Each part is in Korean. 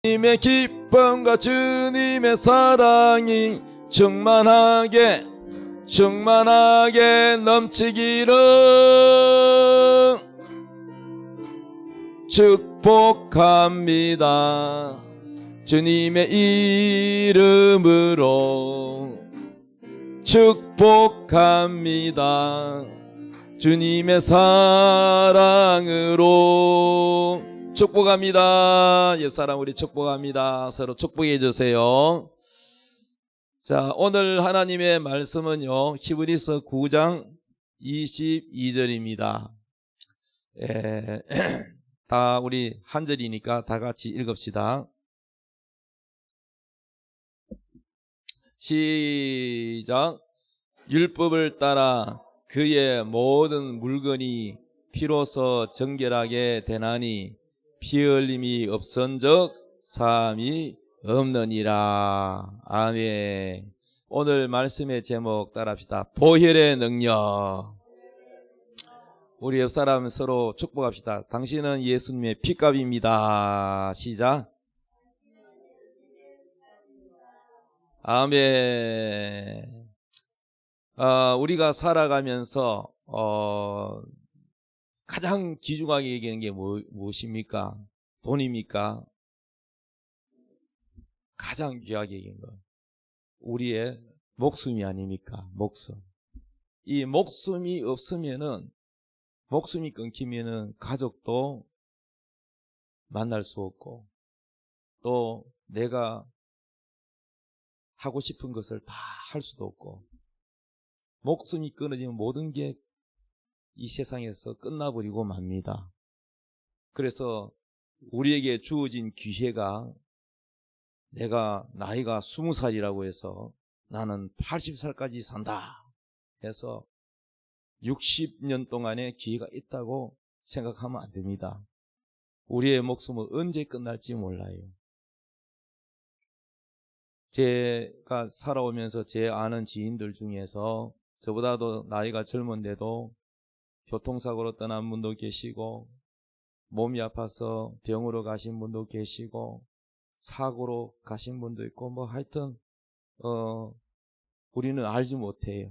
주님의 기쁨과 주님의 사랑이 충만하게 넘치기를 축복합니다. 주님의 이름으로 축복합니다. 주님의 사랑으로 축복합니다. 옆사람 우리 축복합니다. 서로 축복해 주세요. 자, 오늘 하나님의 말씀은요, 히브리서 9장 22절입니다. 다 우리 한 절이니까 다 같이 읽읍시다. 시작. 율법을 따라 그의 모든 물건이 피로써 정결하게 되나니 피 흘림이 없은즉 사함이 없느니라. 아멘. 오늘 말씀의 제목 따라합시다. 보혈의 능력. 우리 옆사람 서로 축복합시다. 당신은 예수님의 피값입니다. 시작. 아멘. 우리가 살아가면서 가장 귀중하게 얘기하는 게 무엇입니까? 돈입니까? 가장 귀하게 얘기하는 거 우리의 목숨이 아닙니까? 목숨. 이 목숨이 없으면은, 목숨이 끊기면은 가족도 만날 수 없고 또 내가 하고 싶은 것을 다 할 수도 없고, 목숨이 끊어지면 모든 게 이 세상에서 끝나버리고 맙니다. 그래서 우리에게 주어진 기회가, 내가 나이가 20살이라고 해서 나는 80살까지 산다 해서 60년 동안의 기회가 있다고 생각하면 안 됩니다. 우리의 목숨은 언제 끝날지 몰라요. 제가 살아오면서 제 아는 지인들 중에서 저보다도 나이가 젊은데도 교통사고로 떠난 분도 계시고, 몸이 아파서 병으로 가신 분도 계시고, 사고로 가신 분도 있고, 뭐 하여튼 우리는 알지 못해요.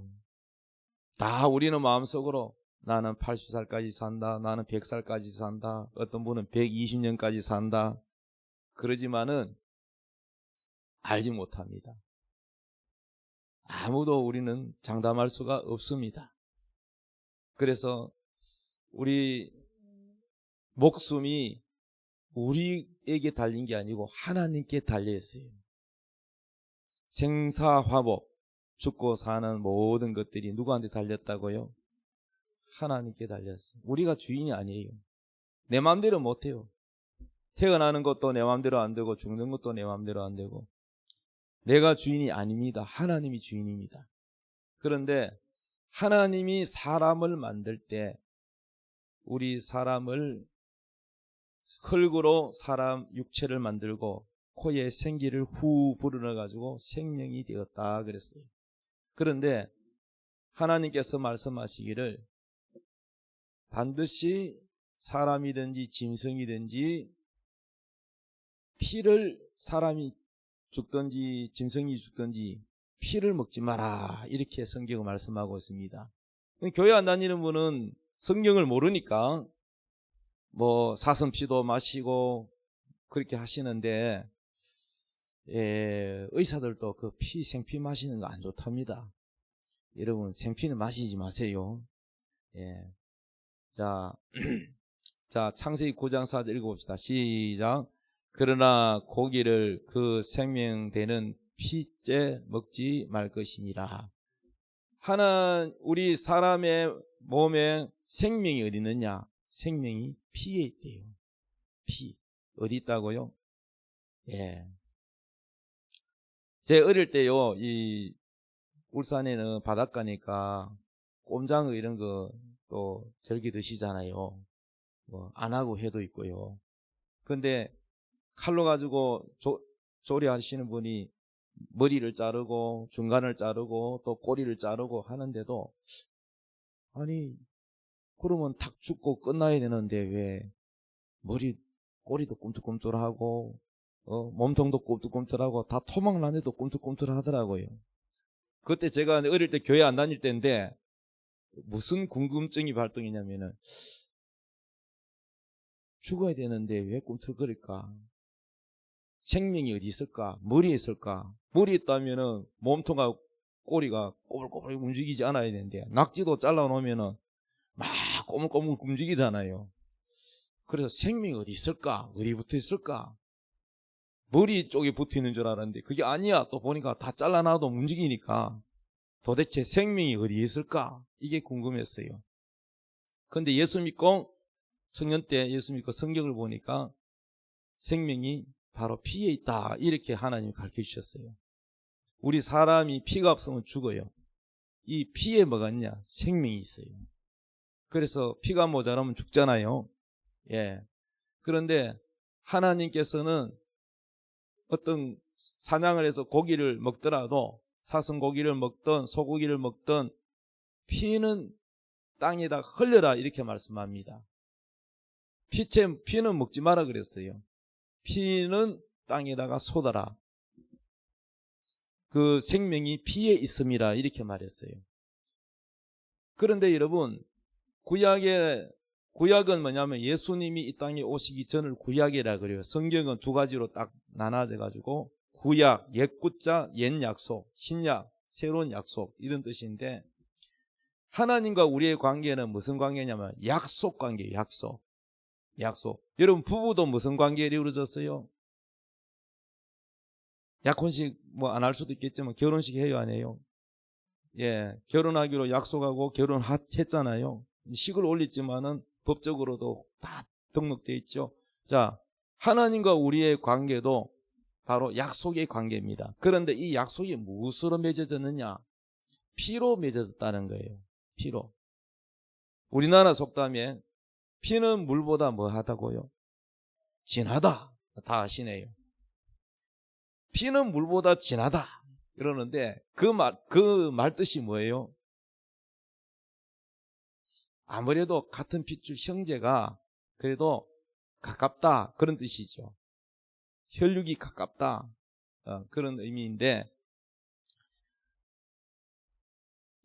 다 우리는 마음속으로 나는 80살까지 산다, 나는 100살까지 산다, 어떤 분은 120년까지 산다, 그러지만은 알지 못합니다. 아무도 우리는 장담할 수가 없습니다. 그래서 우리 목숨이 우리에게 달린 게 아니고 하나님께 달려 있어요. 생사화복, 죽고 사는 모든 것들이 누구한테 달렸다고요? 하나님께 달렸어요. 우리가 주인이 아니에요. 내 마음대로 못해요. 태어나는 것도 내 마음대로 안 되고 죽는 것도 내 마음대로 안 되고, 내가 주인이 아닙니다. 하나님이 주인입니다. 그런데 하나님이 사람을 만들 때 우리 사람을 흙으로 사람 육체를 만들고 코에 생기를 후 불어넣어가지고 생명이 되었다 그랬어요. 그런데 하나님께서 말씀하시기를 반드시 사람이든지 짐승이든지 피를, 사람이 죽든지 짐승이 죽든지 피를 먹지 마라, 이렇게 성경을 말씀하고 있습니다. 교회 안 다니는 분은 성경을 모르니까 뭐 사슴피도 마시고 그렇게 하시는데, 의사들도 그 생피 마시는 거 안 좋답니다. 여러분, 생피는 마시지 마세요. 자, 창세기 9장 4절 읽어봅시다. 시작. 그러나 고기를 그 생명되는 피째 먹지 말 것이니라. 우리 사람의 몸에 생명이 어디 있느냐? 생명이 피에 있대요. 피. 어디 있다고요? 제 어릴 때요, 이 울산에는 바닷가니까 꼼장어 이런 거 또 절기 드시잖아요. 뭐 안 하고 해도 있고요. 근데 칼로 가지고 조리하시는 분이 머리를 자르고 중간을 자르고 또 꼬리를 자르고 하는데도, 아니 그러면 닭 죽고 끝나야 되는데 왜 꼬리도 꿈틀꿈틀하고 몸통도 꿈틀꿈틀하고 다 토막난데도 꿈틀꿈틀하더라고요. 그때 제가 어릴 때 교회 안 다닐 때인데 무슨 궁금증이 발동이냐면은 죽어야 되는데 왜 꿈틀거릴까? 생명이 어디 있을까? 머리에 있을까? 머리에 있다면은 몸통과 꼬리가 꼬불꼬불 움직이지 않아야 되는데 낙지도 잘라놓으면은 막 꼬물꼬물 움직이잖아요. 그래서 생명이 어디 있을까? 어디 붙어 있을까? 머리 쪽에 붙어 있는 줄 알았는데 그게 아니야. 또 보니까 다 잘라놔도 움직이니까 도대체 생명이 어디에 있을까? 이게 궁금했어요. 근데 예수 믿고 청년 때 예수 믿고 성경을 보니까 생명이 바로 피에 있다. 이렇게 하나님이 가르쳐 주셨어요. 우리 사람이 피가 없으면 죽어요. 이 피에 뭐가 있냐? 생명이 있어요. 그래서 피가 모자라면 죽잖아요. 예. 그런데 하나님께서는 어떤 사냥을 해서 고기를 먹더라도 사슴 고기를 먹든 소고기를 먹든 피는 땅에다 흘려라 이렇게 말씀합니다. 피는 먹지 마라 그랬어요. 피는 땅에다가 쏟아라. 그 생명이 피에 있음이라 이렇게 말했어요. 그런데 여러분 구약은 뭐냐면 예수님이 이 땅에 오시기 전을 구약이라 그래요. 성경은 두 가지로 딱 나눠져 가지고 구약, 옛 구자, 옛 약속, 신약, 새로운 약속 이런 뜻인데 하나님과 우리의 관계는 무슨 관계냐면 약속 관계예요. 약속. 여러분 부부도 무슨 관계로 이루어졌어요? 약혼식 뭐 안 할 수도 있겠지만 결혼식 해요 안 해요? 예, 결혼하기로 약속하고 결혼했잖아요. 식을 올렸지만은 법적으로도 다 등록되어 있죠. 자, 하나님과 우리의 관계도 바로 약속의 관계입니다. 그런데 이 약속이 무엇으로 맺어졌느냐? 피로 맺어졌다는 거예요. 피로. 우리나라 속담에 피는 물보다 뭐 하다고요? 진하다. 다 아시네요. 피는 물보다 진하다. 그러는데 그 말 뜻이 뭐예요? 아무래도 같은 핏줄 형제가 그래도 가깝다 그런 뜻이죠. 혈육이 가깝다 그런 의미인데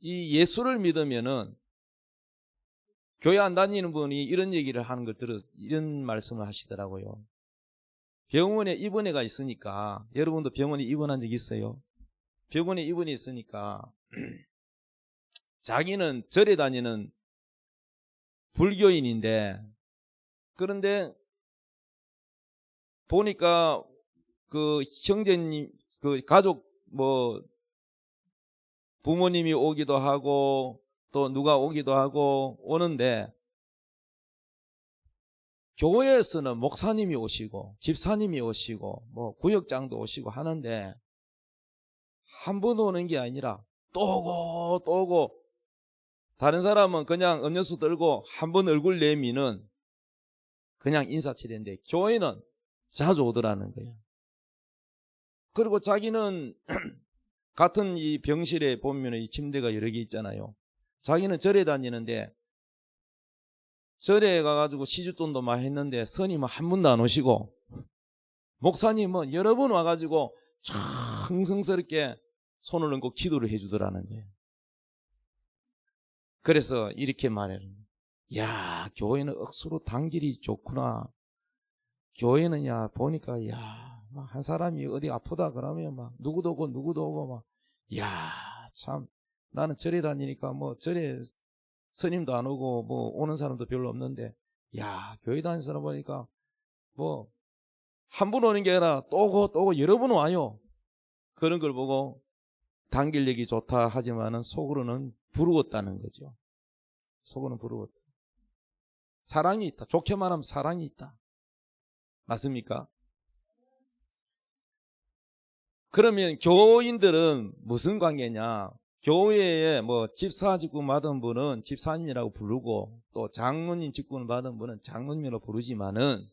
이 예수를 믿으면은 교회 안 다니는 분이 이런 얘기를 하는 걸 들어 이런 말씀을 하시더라고요. 병원에 입원해가 있으니까 여러분도 병원에 입원한 적 있어요? 병원에 입원이 있으니까 자기는 절에 다니는 불교인인데 그런데 보니까 그 형제님 그 가족 뭐 부모님이 오기도 하고 또 누가 오기도 하고 오는데 교회에서는 목사님이 오시고 집사님이 오시고 뭐 구역장도 오시고 하는데 한 번 오는 게 아니라 또 오고 다른 사람은 그냥 음료수 들고 한 번 얼굴 내미는 그냥 인사치레인데 교회는 자주 오더라는 거예요. 그리고 자기는 같은 이 병실에 보면 이 침대가 여러 개 있잖아요. 자기는 절에 다니는데 절에 가가지고 시주돈도 많이 했는데 스님은 한 번도 안 오시고 목사님은 여러 번 와가지고 정성스럽게 손을 얹고 기도를 해주더라는 거예요. 그래서 이렇게 말해요. 야, 교회는 억수로 단길이 좋구나. 교회는 야 보니까 야 한 사람이 어디 아프다 그러면 막 누구도 오고 막 야 참 나는 절에 다니니까 뭐 절에 스님도 안 오고 뭐 오는 사람도 별로 없는데 야 교회 다니는 사람 보니까 뭐 한 번 오는 게 아니라 또 오고 여러 번 와요. 그런 걸 보고 단길력이 좋다 하지만은 속으로는 부러웠다는 거죠. 속으로는 부러웠다. 사랑이 있다. 좋게 말하면 사랑이 있다. 맞습니까? 그러면 교인들은 무슨 관계냐? 교회에 뭐 집사 직분 받은 분은 집사님이라고 부르고 또 장로님 직분을 받은 분은 장로님이라고 부르지만은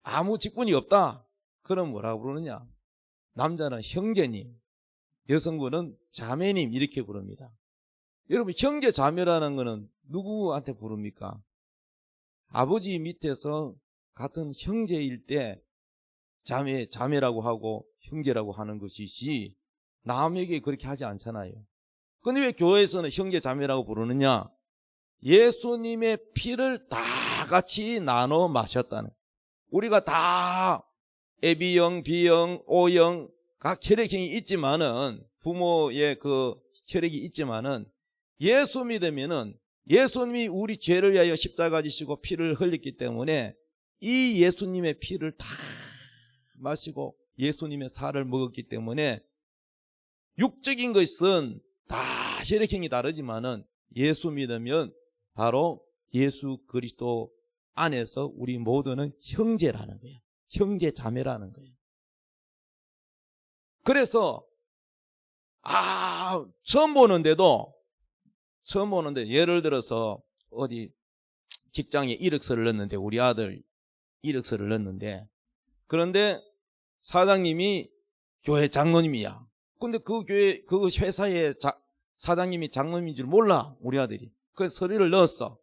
아무 직분이 없다. 그럼 뭐라고 부르느냐? 남자는 형제님, 여성분은 자매님 이렇게 부릅니다. 여러분 형제 자매라는 거는 누구한테 부릅니까? 아버지 밑에서 같은 형제일 때 자매라고 하고 형제라고 하는 것이지 남에게 그렇게 하지 않잖아요. 근데 왜 교회에서는 형제 자매라고 부르느냐? 예수님의 피를 다 같이 나눠 마셨다는. 우리가 다 AB형, B형, O형 각 혈액형이 있지만은 부모의 그 혈액이 있지만은 예수 믿으면은 예수님이 우리 죄를 위하여 십자가 지시고 피를 흘렸기 때문에 이 예수님의 피를 다 마시고 예수님의 살을 먹었기 때문에 육적인 것은 다 혈액형이 다르지만은 예수 믿으면 바로 예수 그리스도 안에서 우리 모두는 형제라는 거예요. 형제 자매라는 거예요. 그래서 처음 보는데 예를 들어서 어디 직장에 이력서를 넣었는데 우리 아들 이력서를 넣었는데 그런데 사장님이 교회 장로님이야. 근데 그 회사의 사장님이 장로님인 줄 몰라 우리 아들이. 그래서 서류를 넣었어.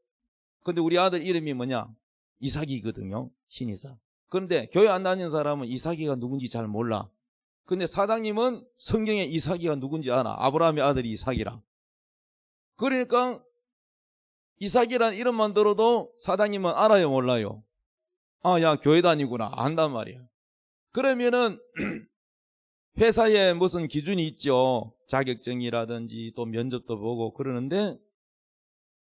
근데 우리 아들 이름이 뭐냐? 이삭이거든요. 신이삭. 그런데 교회 안 다니는 사람은 이삭이가 누군지 잘 몰라. 근데 사장님은 성경에 이삭이가 누군지 알아. 아브라함의 아들이 이삭이라. 그러니까 이삭이라는 이름만 들어도 사장님은 알아요, 몰라요? 야, 교회 다니구나. 안단 말이야. 그러면은 회사에 무슨 기준이 있죠. 자격증이라든지 또 면접도 보고 그러는데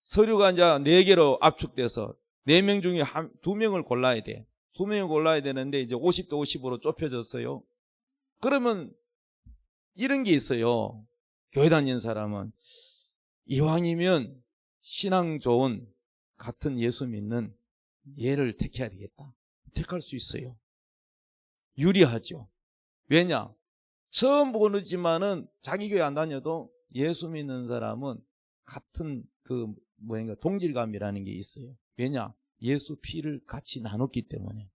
서류가 이제 4개로 압축돼서 4명 중에 2명을 골라야 돼. 2명을 골라야 되는데 이제 50대 50으로 좁혀졌어요. 그러면 이런 게 있어요. 교회 다니는 사람은 이왕이면 신앙 좋은 같은 예수 믿는 얘를 택해야 되겠다. 택할 수 있어요. 유리하죠. 왜냐? 처음 보지만은 자기 교회 안 다녀도 예수 믿는 사람은 같은 동질감이라는 게 있어요. 왜냐? 예수 피를 같이 나눴기 때문에.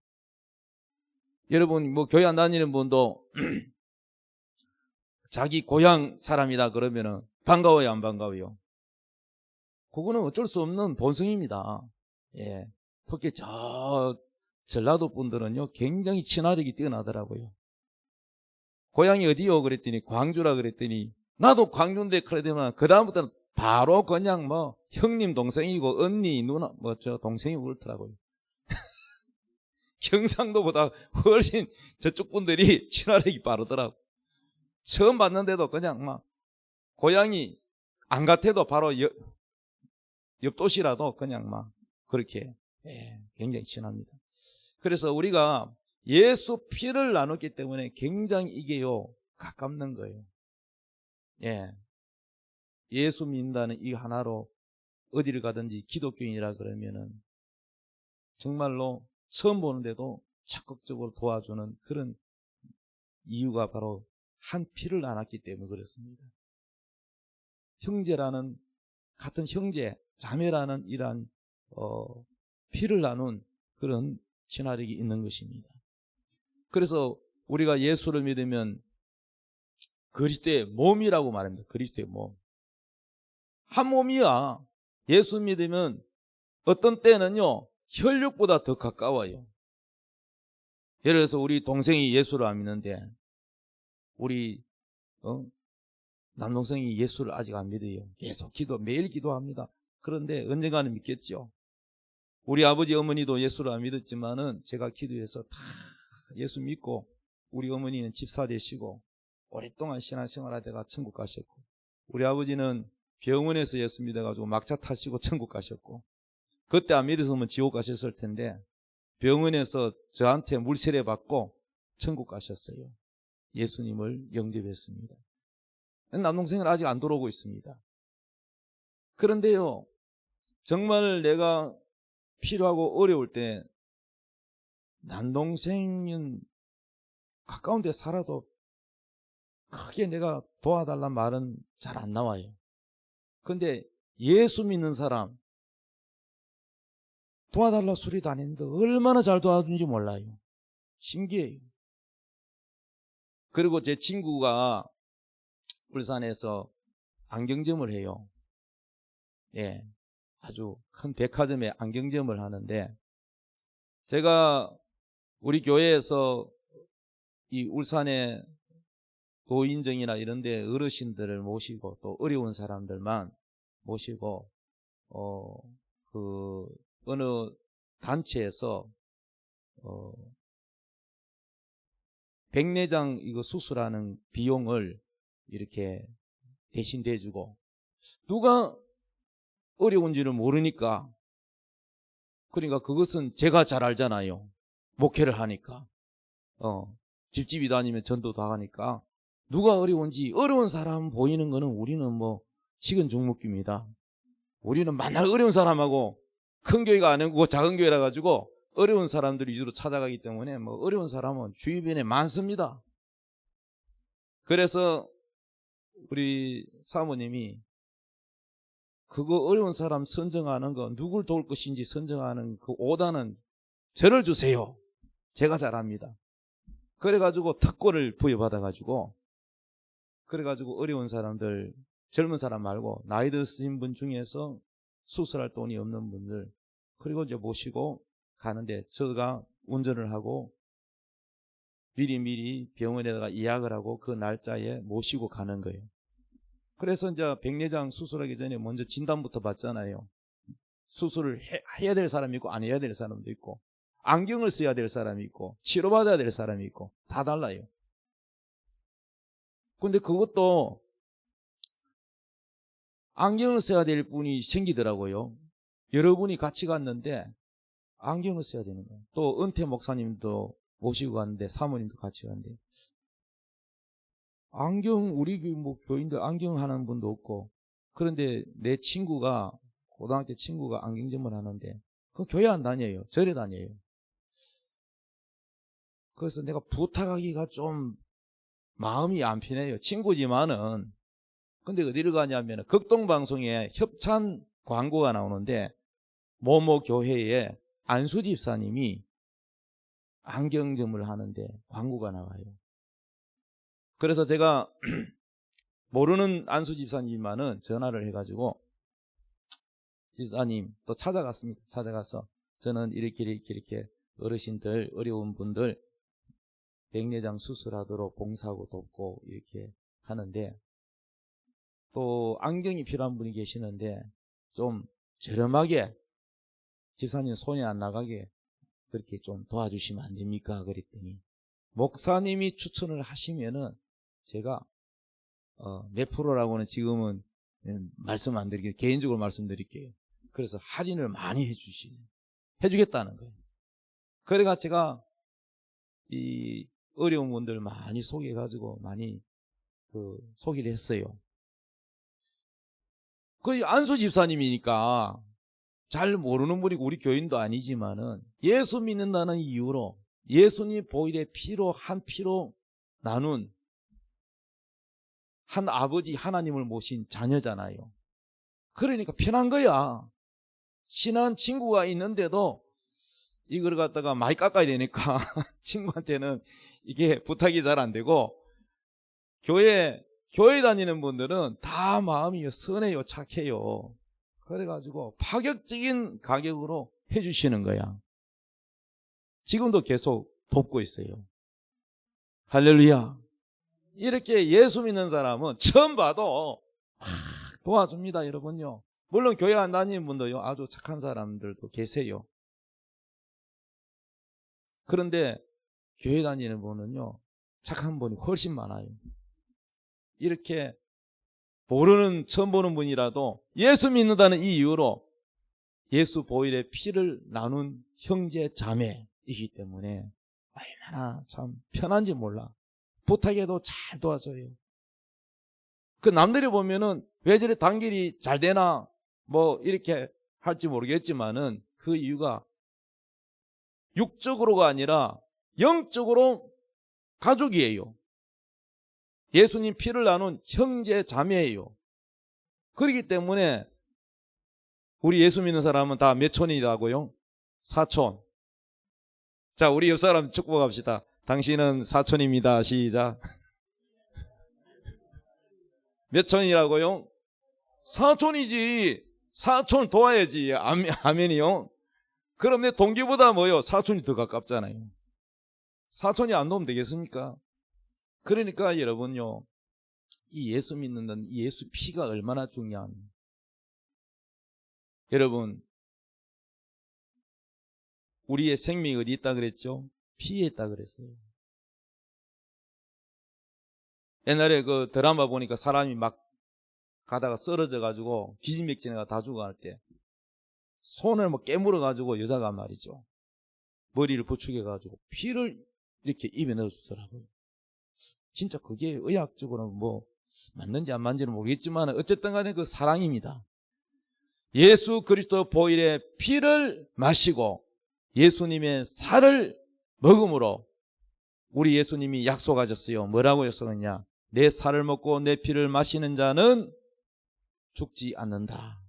여러분 교회 안 다니는 분도 자기 고향 사람이다 그러면은 반가워요, 안 반가워요? 그거는 어쩔 수 없는 본성입니다. 예. 특히 전라도 분들은요 굉장히 친화력이 뛰어나더라고요. 고향이 어디요? 그랬더니 광주라 그랬더니 나도 광주인데 그래 되면 그 다음부터는 바로 그냥 형님 동생이고 언니 누나 동생이고 그렇더라고요. 경상도보다 훨씬 저쪽 분들이 친화력이 빠르더라고. 처음 봤는데도 그냥 고향이 안 같아도 바로 옆 도시라도 그냥 그렇게 굉장히 친합니다. 그래서 우리가 예수 피를 나눴기 때문에 굉장히 이게요 가깝는 거예요. 예수 믿는다는 이 하나로 어디를 가든지 기독교인이라 그러면은 정말로 처음 보는데도 적극적으로 도와주는 그런 이유가 바로 한 피를 나눴기 때문에 그렇습니다. 형제라는 같은 형제, 자매라는 이러한 피를 나눈 그런 친화력이 있는 것입니다. 그래서 우리가 예수를 믿으면 그리스도의 몸이라고 말합니다. 그리스도의 몸. 한 몸이야. 예수 믿으면 어떤 때는요 혈육보다 더 가까워요. 예를 들어서 우리 동생이 예수를 안 믿는데 우리 남동생이 예수를 아직 안 믿어요. 계속 매일 기도합니다. 그런데 언젠가는 믿겠죠. 우리 아버지 어머니도 예수를 안 믿었지만은 제가 기도해서 다 예수 믿고 우리 어머니는 집사 되시고 오랫동안 신앙생활 하다가 천국 가셨고 우리 아버지는 병원에서 예수 믿어가지고 막차 타시고 천국 가셨고 그때 안 믿었으면 지옥 가셨을 텐데 병원에서 저한테 물세례 받고 천국 가셨어요. 예수님을 영접했습니다. 남동생은 아직 안 들어오고 있습니다. 그런데요 정말 내가 필요하고 어려울 때 남동생은 가까운 데 살아도 크게 내가 도와달란 말은 잘 안 나와요. 근데 예수 믿는 사람 도와달라 소리도 안 했는데 얼마나 잘 도와준지 몰라요. 신기해요. 그리고 제 친구가 울산에서 안경점을 해요. 아주 큰 백화점에 안경점을 하는데 제가 우리 교회에서 이 울산의 도인정이나 이런 데 어르신들을 모시고 또 어려운 사람들만 모시고 그 어느 단체에서 백내장 이거 수술하는 비용을 이렇게 대신 대주고, 누가 어려운지를 모르니까, 그러니까 그것은 제가 잘 알잖아요. 목회를 하니까. 집집이 다니면 전도도 하니까 누가 어려운지, 어려운 사람 보이는 거는 우리는 뭐 식은 죽 먹기입니다. 우리는 만날 어려운 사람하고, 큰 교회가 아니고 작은 교회라 가지고 어려운 사람들 위주로 찾아가기 때문에 뭐 어려운 사람은 주변에 많습니다. 그래서 우리 사모님이 그거 어려운 사람 선정하는 거, 누굴 도울 것인지 선정하는 그 오단은 저를 주세요. 제가 잘합니다. 그래가지고 특권을 부여받아가지고, 그래가지고 어려운 사람들, 젊은 사람 말고 나이 드신 분 중에서 수술할 돈이 없는 분들, 그리고 이제 모시고 가는데, 저가 운전을 하고 미리미리 병원에다가 예약을 하고 그 날짜에 모시고 가는 거예요. 그래서 이제 백내장 수술하기 전에 먼저 진단부터 받잖아요. 수술을 해야 될 사람이 있고 안 해야 될 사람도 있고, 안경을 써야 될 사람이 있고 치료받아야 될 사람이 있고, 다 달라요. 근데 그것도 안경을 써야 될 분이 생기더라고요. 여러분이 같이 갔는데 안경을 써야 되는 거예요. 또 은퇴 목사님도 모시고 갔는데, 사모님도 같이 갔는데, 안경, 우리 뭐 교인들 안경 하는 분도 없고, 그런데 내 친구가, 고등학교 친구가 안경점을 하는데 그 교회 안 다녀요. 절에 다녀요. 그래서 내가 부탁하기가 좀 마음이 안 편해요. 친구지만은. 근데 어디를 가냐면 극동방송에 협찬 광고가 나오는데,某某교회에 안수 집사님이 안경점을 하는데 광고가 나와요. 그래서 제가 모르는 안수 집사님만은 전화를 해가지고, 집사님 또 찾아갔습니다. 찾아가서 저는 이렇게 어르신들, 어려운 분들 백내장 수술하도록 봉사하고 돕고 이렇게 하는데, 또 안경이 필요한 분이 계시는데 좀 저렴하게 집사님 손이 안 나가게 그렇게 좀 도와주시면 안 됩니까? 그랬더니 목사님이 추천을 하시면은 제가 몇 프로라고는 지금은 말씀 안 드릴게요. 개인적으로 말씀드릴게요. 그래서 할인을 많이 해주겠다는 거예요. 그래가 제가 이 어려운 분들 많이 소개해가지고 많이 소개를 했어요. 그 안수 집사님이니까 잘 모르는 분이고 우리 교인도 아니지만은 예수 믿는다는 이유로 예수님 보혈의 피로 한 피로 나눈 한 아버지 하나님을 모신 자녀잖아요. 그러니까 편한 거야. 친한 친구가 있는데도 이걸 갖다가 많이 깎아야 되니까 친구한테는 이게 부탁이 잘 안 되고, 교회 다니는 분들은 다 마음이 선해요, 착해요. 그래가지고 파격적인 가격으로 해주시는 거야. 지금도 계속 돕고 있어요. 할렐루야. 이렇게 예수 믿는 사람은 처음 봐도 도와줍니다, 여러분요. 물론 교회 안 다니는 분도요, 아주 착한 사람들도 계세요. 그런데 교회 다니는 분은요, 착한 분이 훨씬 많아요. 이렇게 처음 보는 분이라도 예수 믿는다는 이 이유로 예수 보혈의 피를 나눈 형제 자매이기 때문에 얼마나 참 편한지 몰라. 부탁해도 잘 도와줘요. 그 남들이 보면은 왜 저래 단결이 잘 되나 뭐 이렇게 할지 모르겠지만은 그 이유가 육적으로가 아니라 영적으로 가족이에요. 예수님 피를 나눈 형제 자매예요. 그렇기 때문에 우리 예수 믿는 사람은 다 몇 촌이라고요? 사촌. 자, 우리 옆 사람 축복합시다. 당신은 사촌입니다. 시작. 몇 촌이라고요? 사촌이지. 사촌 도와야지. 아멘이요. 그럼 내 동기보다 뭐요? 사촌이 더 가깝잖아요. 사촌이 안 도우면 되겠습니까? 그러니까 여러분요, 이 예수 믿는 이 예수 피가 얼마나 중요합니까? 여러분, 우리의 생명이 어디 있다 그랬죠? 피에 있다 그랬어요. 옛날에 그 드라마 보니까 사람이 막 가다가 쓰러져가지고 기진맥진해가 다 죽어갈 때 손을 뭐 깨물어가지고 여자가 말이죠, 머리를 부축해가지고 피를 이렇게 입에 넣어주더라고요. 진짜 그게 의학적으로는 뭐 맞는지 안 맞는지는 모르겠지만 어쨌든 간에 그 사랑입니다. 예수 그리스도 보혈의 피를 마시고 예수님의 살을 먹음으로 우리 예수님이 약속하셨어요. 뭐라고 약속했냐? 내 살을 먹고 내 피를 마시는 자는 죽지 않는다.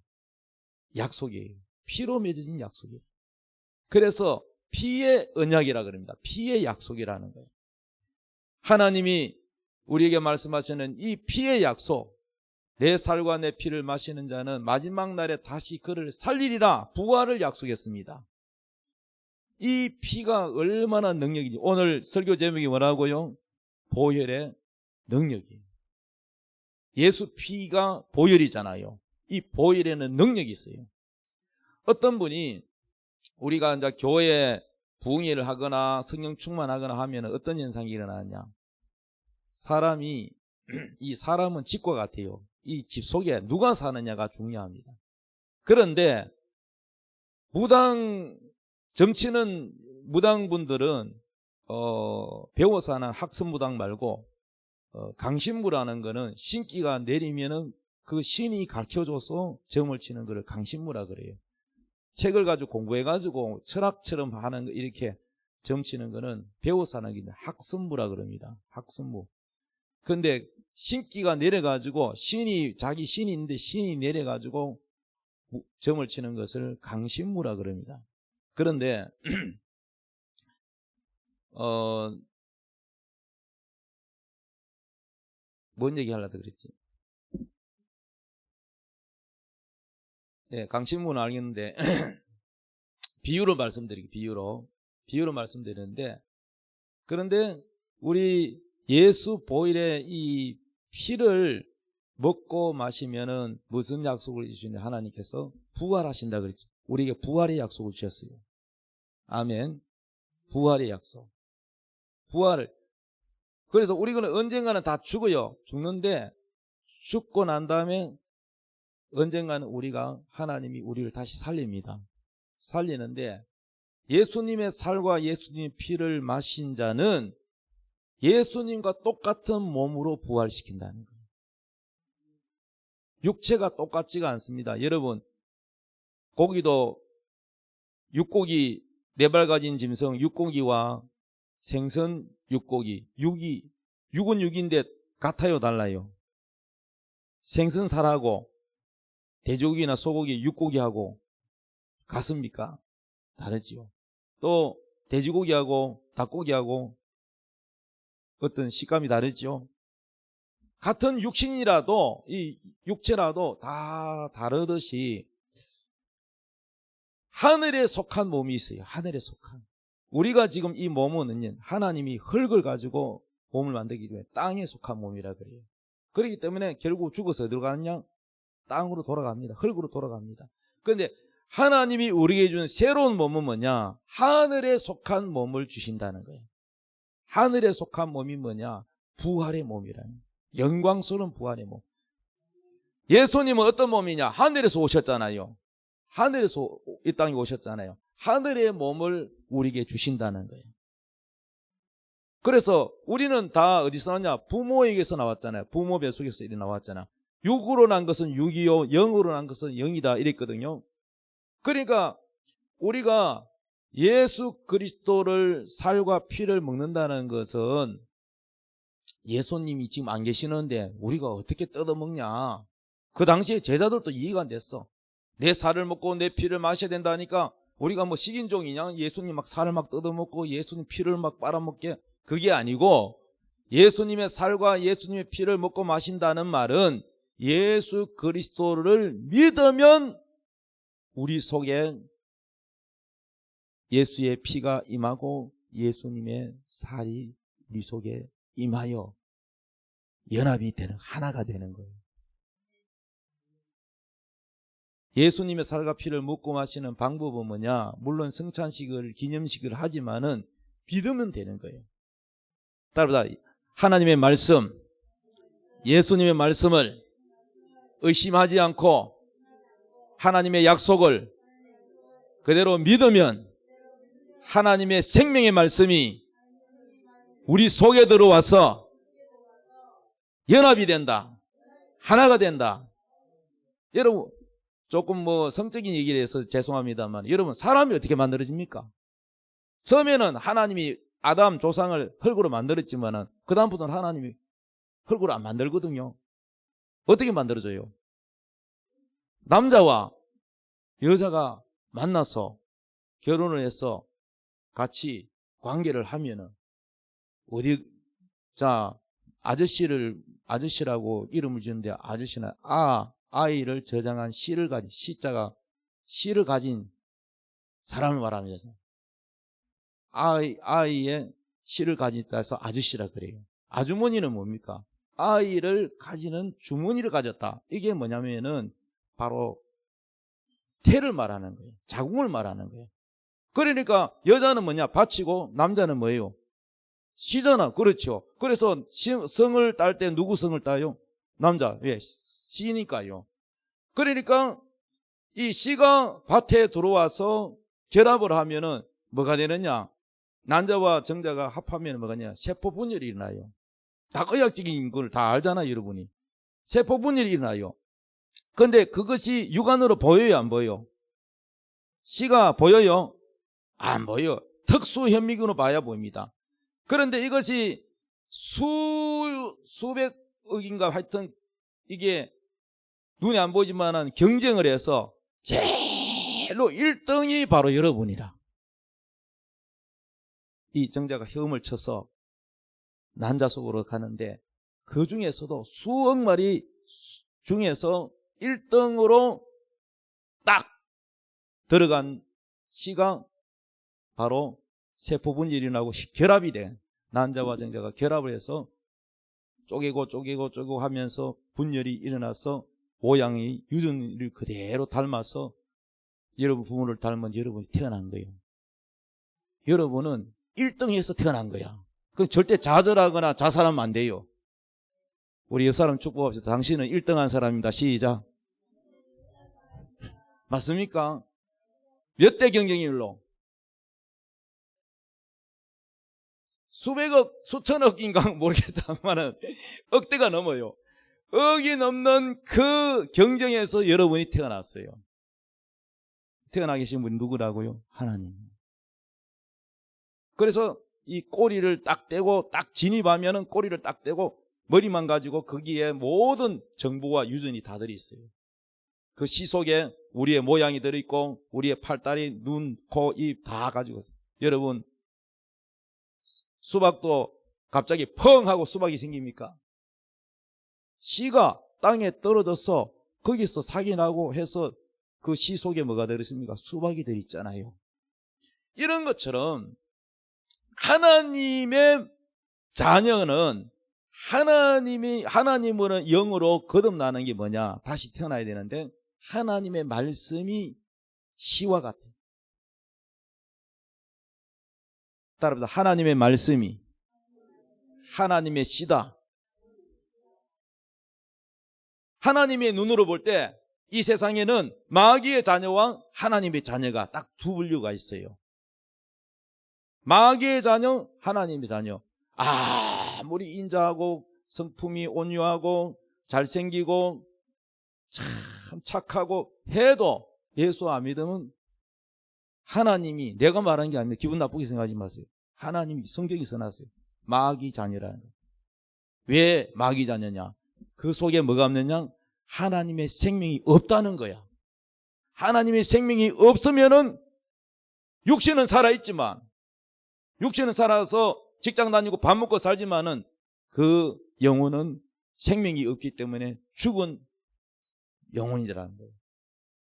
약속이에요. 피로 맺어진 약속이에요. 그래서 피의 언약이라 그럽니다. 피의 약속이라는 거예요. 하나님이 우리에게 말씀하시는 이 피의 약속, 내 살과 내 피를 마시는 자는 마지막 날에 다시 그를 살리리라, 부활을 약속했습니다. 이 피가 얼마나 능력이지. 오늘 설교 제목이 뭐라고요? 보혈의 능력이에요. 예수 피가 보혈이잖아요. 이 보혈에는 능력이 있어요. 어떤 분이 우리가 이제 교회에 부흥회를 하거나 성령 충만하거나 하면 어떤 현상이 일어나냐? 사람이, 이 사람은 집과 같아요. 이 집 속에 누가 사느냐가 중요합니다. 그런데 점치는 무당분들은 배워서 하는 학습무당 말고 강신무라는 거는 신기가 내리면은 그 신이 가르쳐줘서 점을 치는 거를 강신무라 그래요. 책을 가지고 공부해가지고 철학처럼 하는 거, 이렇게 점치는 거는 배워서 하는 게 학습무라 그럽니다. 학습무. 근데 신기가 내려가지고 자기 신이 있는데 신이 내려가지고 점을 치는 것을 강신무라 그럽니다. 그런데 뭔 얘기 하려고 그랬지? 네, 강신무는 알겠는데 비유로 말씀드리는데, 그런데 우리 예수 보혈의 이 피를 먹고 마시면은 무슨 약속을 주시냐? 하나님께서 부활하신다 그랬죠. 우리에게 부활의 약속을 주셨어요. 아멘. 부활의 약속. 그래서 우리는 언젠가는 다 죽어요. 죽는데 죽고 난 다음에 언젠가는 하나님이 우리를 다시 살립니다. 살리는데 예수님의 살과 예수님의 피를 마신 자는 예수님과 똑같은 몸으로 부활시킨다는 거예요. 육체가 똑같지가 않습니다. 여러분, 육고기 4발 가진 짐승 육고기와 생선 육고기, 육은 육인데 같아요, 달라요? 생선살하고 돼지고기나 소고기, 육고기하고 같습니까? 다르지요. 또 돼지고기하고 닭고기하고 어떤 식감이 다르죠. 같은 육신이라도, 이 육체라도 다 다르듯이 하늘에 속한 몸이 있어요. 하늘에 속한. 우리가 지금 이 몸은 하나님이 흙을 가지고 몸을 만들기 때문에 땅에 속한 몸이라 그래요. 그렇기 때문에 결국 죽어서 어디로 가느냐? 땅으로 돌아갑니다. 흙으로 돌아갑니다. 그런데 하나님이 우리에게 준 새로운 몸은 뭐냐? 하늘에 속한 몸을 주신다는 거예요. 하늘에 속한 몸이 뭐냐? 부활의 몸이라는 거예요. 영광스러운 부활의 몸. 예수님은 어떤 몸이냐? 하늘에서 오셨잖아요. 하늘에서 이 땅에 오셨잖아요. 하늘의 몸을 우리에게 주신다는 거예요. 그래서 우리는 다 어디서 나왔냐? 부모에게서 나왔잖아요. 부모 뱃속에서 이리 나왔잖아. 육으로 난 것은 육이요, 영으로 난 것은 영이다, 이랬거든요. 그러니까 우리가 예수 그리스도를 살과 피를 먹는다는 것은 예수님이 지금 안 계시는데 우리가 어떻게 뜯어먹냐? 그 당시에 제자들도 이해가 안 됐어. 내 살을 먹고 내 피를 마셔야 된다니까 우리가 뭐 식인종이냐? 예수님 막 살을 막 뜯어먹고 예수님 피를 막 빨아먹게. 그게 아니고 예수님의 살과 예수님의 피를 먹고 마신다는 말은 예수 그리스도를 믿으면 우리 속에 예수의 피가 임하고 예수님의 살이 우리 속에 임하여 연합이 되는, 하나가 되는 거예요. 예수님의 살과 피를 먹고 마시는 방법은 뭐냐? 물론 성찬식을, 기념식을 하지만은 믿으면 되는 거예요. 따라서 하나님의 말씀, 예수님의 말씀을 의심하지 않고 하나님의 약속을 그대로 믿으면 하나님의 생명의 말씀이 우리 속에 들어와서 연합이 된다. 하나가 된다. 여러분, 조금 성적인 얘기를 해서 죄송합니다만, 여러분, 사람이 어떻게 만들어집니까? 처음에는 하나님이 아담 조상을 흙으로 만들었지만은, 그다음부터는 하나님이 흙으로 안 만들거든요. 어떻게 만들어져요? 남자와 여자가 만나서 결혼을 해서 같이 관계를 하면은, 아저씨라고 이름을 지었는데, 아저씨는 아이를 저장한 씨를 가진, 씨자가 씨를 가진 사람을 말합니다. 아이의 씨를 가졌다 해서 아저씨라 그래요. 아주머니는 뭡니까? 아이를 가지는 주머니를 가졌다. 이게 뭐냐면은 바로 태를 말하는 거예요. 자궁을 말하는 거예요. 그러니까 여자는 뭐냐? 밭이고 남자는 뭐예요? 씨잖아. 그렇죠. 그래서 성을 딸 때 누구 성을 따요? 남자. 왜? 씨니까요. 그러니까 이 씨가 밭에 들어와서 결합을 하면은 뭐가 되느냐? 난자와 정자가 합하면 뭐가 되냐? 세포 분열이 일어나요. 다 의학적인 걸 다 알잖아요, 여러분이. 세포 분열이 일어나요. 근데 그것이 육안으로 보여요, 안 보여요? 씨가 보여요? 안 보여요. 특수 현미경으로 봐야 보입니다. 그런데 이것이 수백억인가 하여튼 이게 눈에 안 보이지만 경쟁을 해서 제일로 1등이 바로 여러분이라. 이 정자가 헤엄을 쳐서 난자 속으로 가는데 그 중에서도 수억 마리 중에서 1등으로 딱 들어간 씨가 바로 세포 분열이 일어나고 결합이 돼. 난자와 정자가 결합을 해서 쪼개고 하면서 분열이 일어나서 모양이 유전을 그대로 닮아서 여러분 부모를 닮은 여러분이 태어난 거예요. 여러분은 1등에서 태어난 거야. 그럼 절대 좌절하거나 자살하면 안 돼요. 우리 옆 사람 축복합시다. 당신은 1등한 사람입니다. 시작. 맞습니까? 몇 대 경쟁률로? 수백억, 수천억인가 모르겠다만은 억대가 넘어요. 억이 넘는 그 경쟁에서 여러분이 태어났어요. 태어나 계신 분이 누구라고요? 하나님. 그래서 이 꼬리를 딱 떼고 딱 진입하면은 꼬리를 딱 떼고 머리만 가지고 거기에 모든 정보와 유전이 다 들어있어요. 그 씨 속에 우리의 모양이 들어있고 우리의 팔다리, 눈, 코, 입 다 가지고. 여러분, 수박도 갑자기 펑 하고 수박이 생깁니까? 씨가 땅에 떨어져서 거기서 사기 나고 해서 그 씨 속에 뭐가 들어있습니까? 수박이 들어있잖아요. 이런 것처럼 하나님의 자녀는 하나님으로 영으로 거듭나는 게 뭐냐? 다시 태어나야 되는데 하나님의 말씀이 씨와 같아요. 따라합니다. 하나님의 말씀이 하나님의 씨다. 하나님의 눈으로 볼 때 이 세상에는 마귀의 자녀와 하나님의 자녀가 딱 두 분류가 있어요. 마귀의 자녀, 하나님의 자녀. 아무리 인자하고 성품이 온유하고 잘생기고 참 착하고 해도 예수 안 믿으면 하나님이, 내가 말한 게 아니라 기분 나쁘게 생각하지 마세요. 하나님이 성경에 써놨어요. 마귀 자녀라는 거예요. 왜 마귀 자녀냐? 그 속에 뭐가 없느냐? 하나님의 생명이 없다는 거야. 하나님의 생명이 없으면은 육신은 살아있지만, 육신은 살아서 직장 다니고 밥 먹고 살지만은 그 영혼은 생명이 없기 때문에 죽은 영혼이라는 거예요.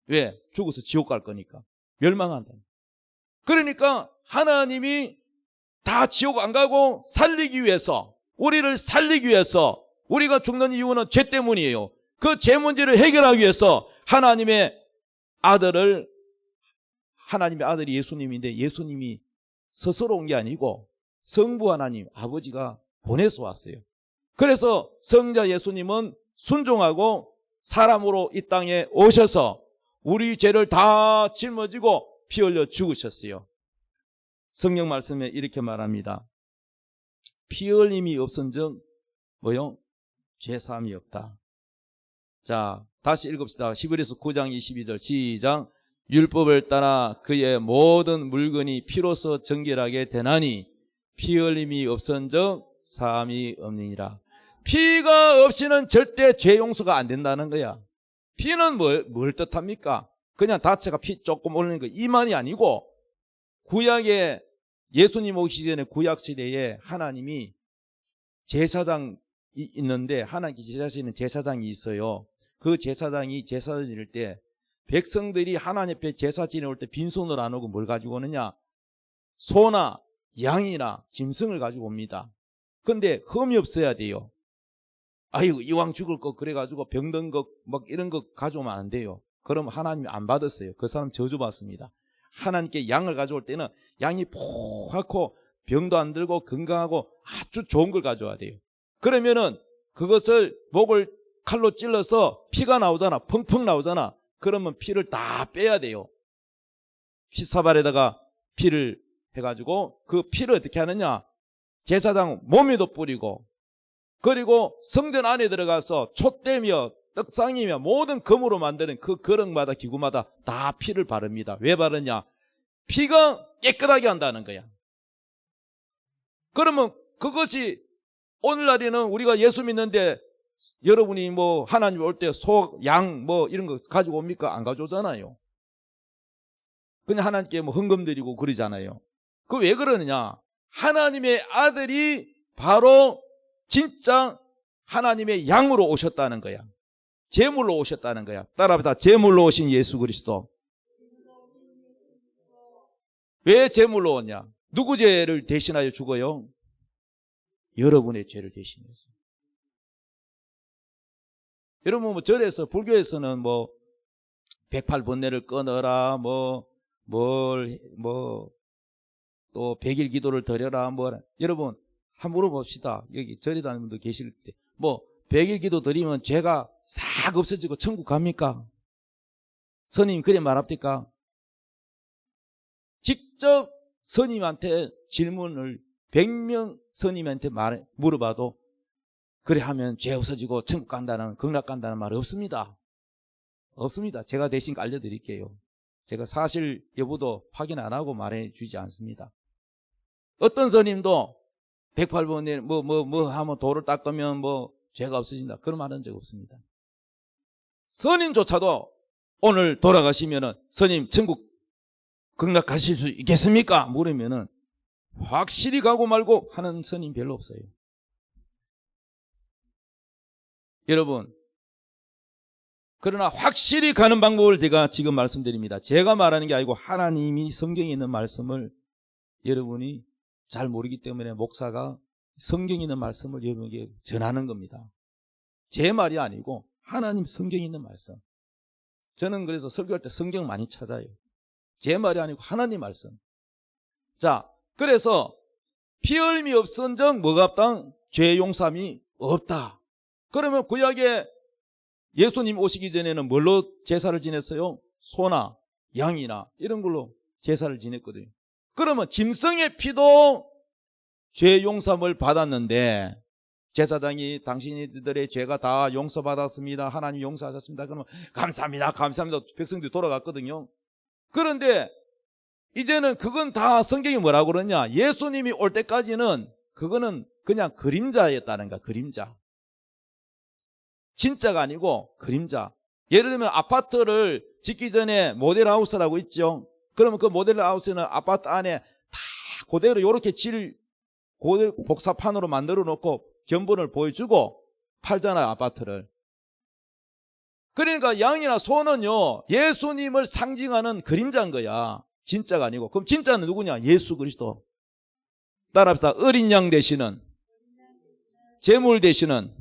왜? 죽어서 지옥 갈 거니까. 멸망한다. 그러니까 하나님이 다 지옥 안 가고 살리기 위해서, 우리를 살리기 위해서, 우리가 죽는 이유는 죄 때문이에요. 그 죄 문제를 해결하기 위해서 하나님의 아들이 예수님인데, 예수님이 스스로 온 게 아니고 성부 하나님 아버지가 보내서 왔어요. 그래서 성자 예수님은 순종하고 사람으로 이 땅에 오셔서 우리 죄를 다 짊어지고 피 흘려 죽으셨어요. 성경 말씀에 이렇게 말합니다. 피 흘림이 없은즉 뭐요? 죄사함이 없다. 자, 다시 읽읍시다. 히브리서 9장 22절 시작. 율법을 따라 그의 모든 물건이 피로서 정결하게 되나니 피 흘림이 없은즉 사함이 없느니라. 피가 없이는 절대 죄 용서가 안 된다는 거야. 피는 뭘 뜻합니까? 그냥 다체가 피 조금 올리는 거, 이 말이 아니고, 구약에 예수님 오시기 전에 구약 시대에 하나님이 제사장이 있는데, 하나님께 제사지는 제사장이 있어요. 그 제사장이 제사 지낼 때 백성들이 하나님 앞에 제사 지내올 때 빈손으로 안 오고 뭘 가지고 오느냐? 소나 양이나 짐승을 가지고 옵니다. 근데 흠이 없어야 돼요. 아이고 이왕 죽을 거 그래가지고 병든 거 막 이런 거 가져오면 안 돼요. 그럼 하나님이 안 받았어요. 그 사람 저주받습니다. 하나님께 양을 가져올 때는 양이 포랗고 병도 안 들고 건강하고 아주 좋은 걸 가져와야 돼요. 그러면은 그것을 목을 칼로 찔러서 피가 나오잖아. 펑펑 나오잖아. 그러면 피를 다 빼야 돼요. 피사발에다가 피를 해가지고 그 피를 어떻게 하느냐? 제사장 몸에도 뿌리고, 그리고 성전 안에 들어가서 촛대며 떡상이며 모든 금으로 만드는 그 거럭마다 기구마다 다 피를 바릅니다. 왜 바르냐? 피가 깨끗하게 한다는 거야. 그러면 그것이 오늘날에는 우리가 예수 믿는데 여러분이 뭐 하나님 올 때 소, 양 뭐 이런 거 가지고 옵니까? 안 가져오잖아요. 그냥 하나님께 뭐 헌금 드리고 그러잖아요. 그 왜 그러느냐? 하나님의 아들이 바로 진짜 하나님의 양으로 오셨다는 거야. 제물로 오셨다는 거야. 따라합시다. 제물로 오신 예수 그리스도. 왜 제물로 오냐? 누구 죄를 대신하여 죽어요? 여러분의 죄를 대신해서. 여러분 뭐 절에서 불교에서는 뭐 108번뇌를 끊어라 또 100일 기도를 드려라 여러분 한번 물어봅시다. 여기 절에 다니는 분들 계실 때 뭐 100일 기도 드리면 죄가 싹 없어지고 천국 갑니까? 스님 그래 말합니까? 직접 스님한테 질문을 100명 스님한테 물어봐도 그래 하면 죄 없어지고 천국 간다는, 극락 간다는 말 없습니다. 없습니다. 제가 대신 알려드릴게요. 제가 사실 여부도 확인 안 하고 말해 주지 않습니다. 어떤 스님도 108번에 뭐 하면 돌을 닦으면 뭐 죄가 없어진다. 그런 말 한 적 없습니다. 스님조차도 오늘 돌아가시면은 스님 천국 극락 가실 수 있겠습니까? 물으면은 확실히 가고 말고 하는 스님 별로 없어요. 여러분, 그러나 확실히 가는 방법을 제가 지금 말씀드립니다. 제가 말하는 게 아니고 하나님이 성경에 있는 말씀을 여러분이 잘 모르기 때문에 목사가 성경에 있는 말씀을 여러분에게 전하는 겁니다. 제 말이 아니고 하나님 성경에 있는 말씀. 저는 그래서 설교할 때 성경 많이 찾아요. 제 말이 아니고 하나님 말씀. 자, 그래서 피 흘림이 없은즉 뭐가 없다? 죄 용서함이 없다. 그러면 구약에 예수님 오시기 전에는 뭘로 제사를 지냈어요? 소나 양이나 이런 걸로 제사를 지냈거든요. 그러면 짐승의 피도 죄 용서함을 받았는데 제사장이 당신들의 죄가 다 용서받았습니다. 하나님 용서하셨습니다. 그러면 감사합니다. 감사합니다. 백성들이 돌아갔거든요. 그런데 이제는 그건 다 성경이 뭐라고 그러냐? 예수님이 올 때까지는 그거는 그냥 그림자였다는 거야. 그림자. 진짜가 아니고 그림자. 예를 들면 아파트를 짓기 전에 모델하우스라고 있죠. 그러면 그 모델하우스는 아파트 안에 다 그대로 이렇게 복사판으로 만들어 놓고 견본을 보여주고 팔잖아요. 아파트를. 그러니까 양이나 소는요 예수님을 상징하는 그림자인 거야. 진짜가 아니고. 그럼 진짜는 누구냐? 예수 그리스도. 따라합시다. 어린 양 되시는, 제물 되시는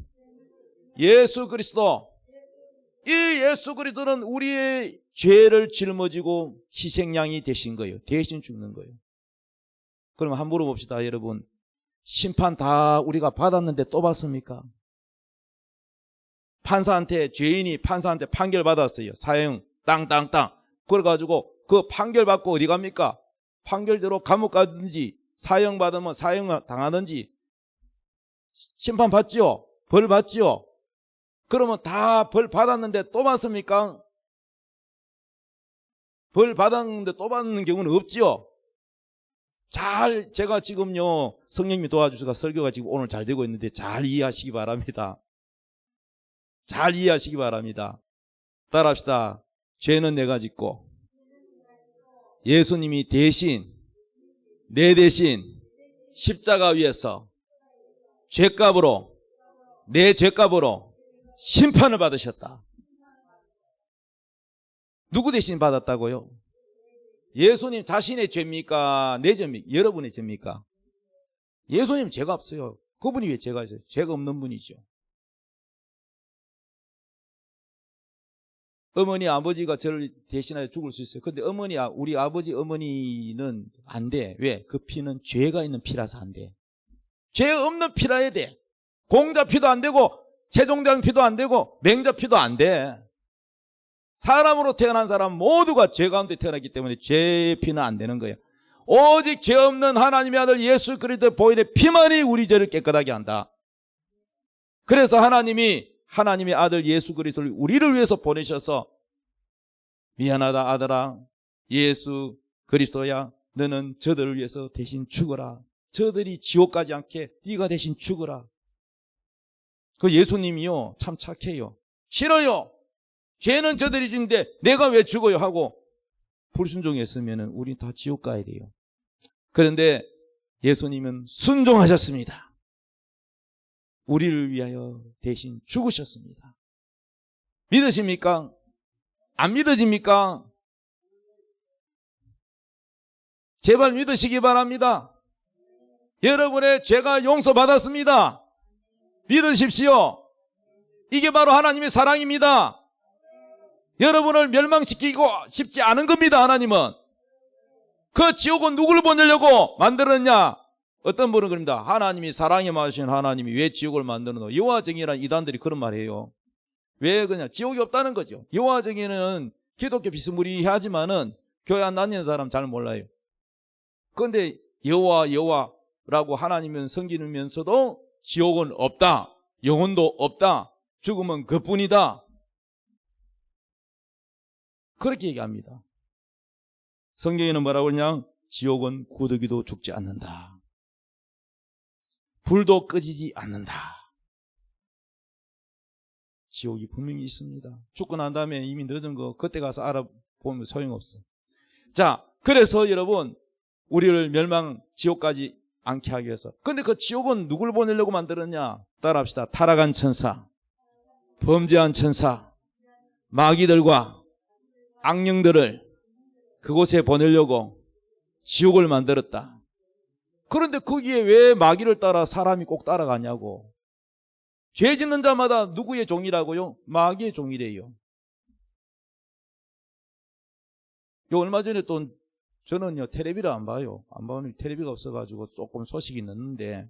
예수 그리스도. 이 예수 그리스도는 우리의 죄를 짊어지고 희생양이 되신 거예요. 대신 죽는 거예요. 그럼 한번 물어봅시다, 여러분. 심판 다 우리가 받았는데 또 받습니까? 죄인이 판사한테 판결 받았어요. 사형 땅땅땅. 그래가지고 그 판결 받고 어디 갑니까? 판결대로 감옥 가든지 사형 받으면 사형 당하든지 심판 받지요? 벌 받지요? 그러면 다 벌 받았는데 또 받습니까? 벌 받았는데 또 받는 경우는 없지요? 제가 지금요, 성령님이 도와주셔서 설교가 지금 오늘 잘 되고 있는데 잘 이해하시기 바랍니다. 잘 이해하시기 바랍니다. 따라합시다. 죄는 내가 짓고 예수님이 내 대신 십자가 위에서 내 죄값으로 심판을 받으셨다. 누구 대신 받았다고요? 예수님 자신의 죄입니까? 내 죄입니까? 여러분의 죄입니까? 예수님 죄가 없어요. 그분이 왜 죄가 있어요? 죄가 없는 분이죠. 어머니, 아버지가 저를 대신하여 죽을 수 있어요. 근데 우리 아버지, 어머니는 안 돼. 왜? 그 피는 죄가 있는 피라서 안 돼. 죄 없는 피라야 돼. 공자 피도 안 되고, 세종대왕 피도 안 되고, 맹자 피도 안 돼. 사람으로 태어난 사람 모두가 죄 가운데 태어났기 때문에 죄의 피는 안 되는 거예요. 오직 죄 없는 하나님의 아들 예수 그리스도 보혈의 피만이 우리 죄를 깨끗하게 한다. 그래서 하나님의 아들 예수 그리스도를 우리를 위해서 보내셔서 미안하다 아들아, 예수 그리스도야, 너는 저들을 위해서 대신 죽어라. 저들이 지옥 가지 않게 네가 대신 죽어라. 그 예수님이요 참 착해요. 싫어요. 죄는 저들이 짓는데 내가 왜 죽어요 하고 불순종했으면 우리 다 지옥 가야 돼요. 그런데 예수님은 순종하셨습니다. 우리를 위하여 대신 죽으셨습니다. 믿으십니까? 안 믿어집니까? 제발 믿으시기 바랍니다. 여러분의 죄가 용서받았습니다. 믿으십시오. 이게 바로 하나님의 사랑입니다. 여러분을 멸망시키고 싶지 않은 겁니다. 하나님은. 그 지옥은 누구를 보내려고 만들었냐? 어떤 분은 그럽니다. 하나님이 사랑에 마신 하나님이 왜 지옥을 만드노? 여호와정의란 이단들이 그런 말이에요. 왜 그냥 지옥이 없다는 거죠. 여호와정의는 기독교 비스무리하지만은 교회 안 다니는 사람 잘 몰라요. 그런데 여호와라고 하나님은 섬기면서도 지옥은 없다. 영혼도 없다. 죽음은 그뿐이다. 그렇게 얘기합니다. 성경에는 뭐라고 그러냐? 지옥은 구더기도 죽지 않는다. 불도 꺼지지 않는다. 지옥이 분명히 있습니다. 죽고 난 다음에 이미 늦은 거 그때 가서 알아보면 소용없어. 자, 그래서 여러분 우리를 지옥까지 않게 하기 위해서. 근데 그 지옥은 누굴 보내려고 만들었냐? 따라합시다. 타락한 천사, 범죄한 천사, 마귀들과 악령들을 그곳에 보내려고 지옥을 만들었다. 그런데 거기에 왜 마귀를 따라 사람이 꼭 따라가냐고. 죄 짓는 자마다 누구의 종이라고요? 마귀의 종이래요. 얼마 전에 또 저는요 텔레비를 안 봐요. 안 봐요. 텔레비가 없어가지고 조금 소식이 늦는데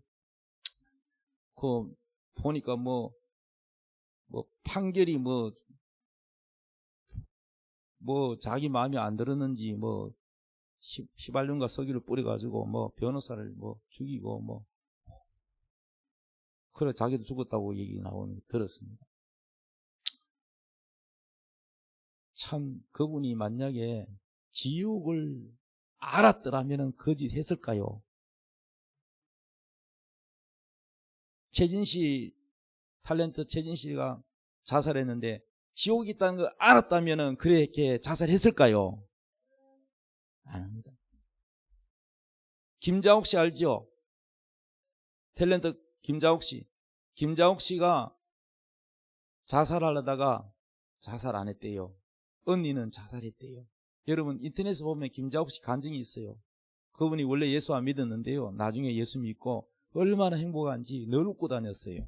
보니까 판결이 자기 마음에 안 들었는지 휘발유인가 석유를 뿌려가지고 변호사를 죽이고 그래 자기도 죽었다고 얘기 나오는 들었습니다. 참 그분이 만약에 지옥을 알았더라면 거짓 했을까요? 탤런트 최진 씨가 자살했는데 지옥이 있다는 걸 알았다면 그렇게 자살했을까요? 안 합니다. 김자옥 씨 알죠? 탤런트 김자옥 씨. 김자옥 씨가 자살하려다가 자살 안 했대요. 언니는 자살했대요. 여러분 인터넷에 보면 김자옥 씨 간증이 있어요. 그분이 원래 예수 안 믿었는데요. 나중에 예수 믿고 얼마나 행복한지 늘 웃고 다녔어요.